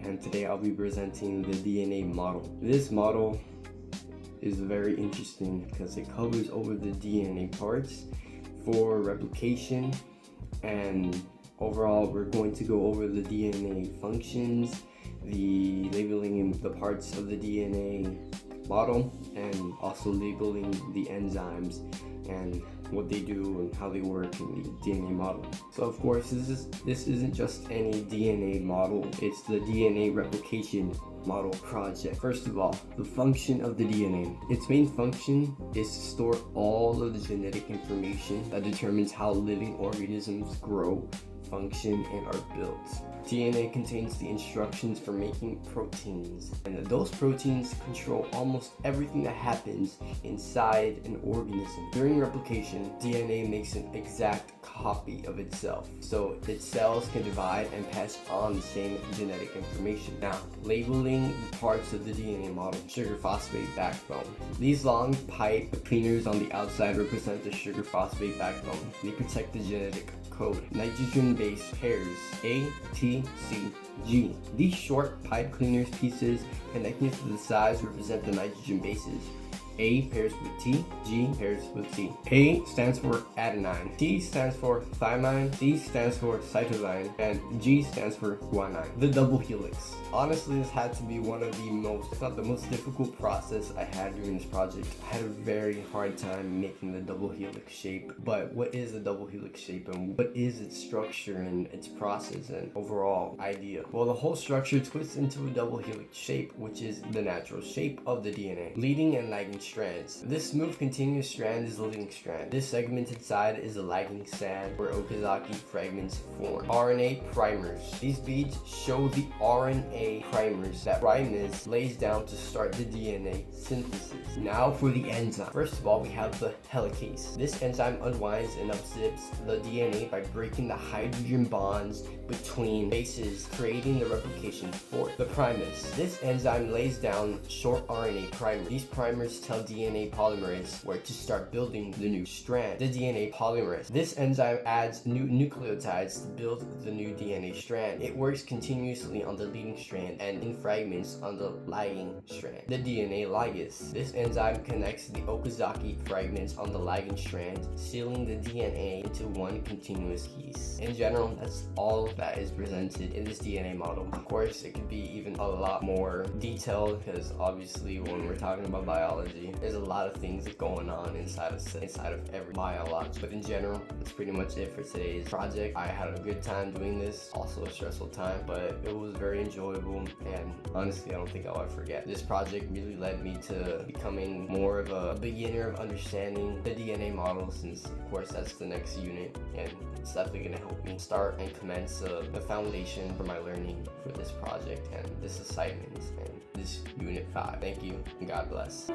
and today I'll be presenting the DNA model. This model is very interesting because it covers over the DNA parts for replication, and overall we're going to go over the DNA functions, the labeling the parts of the DNA model, and also labeling the enzymes and what they do and how they work in the DNA model. So of course this isn't just any DNA model, it's the DNA replication model project. First of all, the function of the DNA. Its main function is to store all of the genetic information that determines how living organisms grow, function, and are built. DNA contains the instructions for making proteins, and those proteins control almost everything that happens inside an organism. During replication, DNA makes an exact copy of itself, so its cells can divide and pass on the same genetic information. Now, labeling the parts of the DNA model. Sugar phosphate backbone. These long pipe cleaners on the outside represent the sugar phosphate backbone. They protect the genetic code. Nitrogen base pairs A, T, C, G. These short pipe cleaners pieces connecting to the sides represent the nitrogen bases. A pairs with T, G pairs with C. A stands for adenine, T stands for thymine, C stands for cytosine, and G stands for guanine. The double helix. Honestly, this had to be one of the most, if not the most difficult process I had during this project. I had a very hard time making the double helix shape. But what is the double helix shape, and what is its structure and its process and overall idea? Well, the whole structure twists into a double helix shape, which is the natural shape of the DNA. Leading and lagging strands. This smooth continuous strand is the leading strand. This segmented side is the lagging strand where Okazaki fragments form. RNA primers. These beads show the RNA primers that ribose lays down to start the DNA synthesis. Now for the enzyme. First of all, we have the helicase. This enzyme unwinds and unzips the DNA by breaking the hydrogen bonds between bases, creating the replication fork. The primase. This enzyme lays down short RNA primers. These primers tell DNA polymerase where to start building the new strand. The DNA polymerase. This enzyme adds new nucleotides to build the new DNA strand. It works continuously on the leading strand and in fragments on the lagging strand. The DNA ligase. This enzyme connects the Okazaki fragments on the lagging strand, sealing the DNA into one continuous piece. In general, that's all that is presented in this DNA model. Of course, it could be even a lot more detailed because obviously when we're talking about biology, there's a lot of things going on inside of every biology. But in general, that's pretty much it for today's project. I had a good time doing this, also a stressful time, but it was very enjoyable, and honestly I don't think I'll ever forget. This project really led me to becoming more of a beginner of understanding the DNA model, since of course that's the next unit, and it's definitely going to help me start and commence the foundation for my learning for this project and this assignment and this unit 5. Thank you and God bless.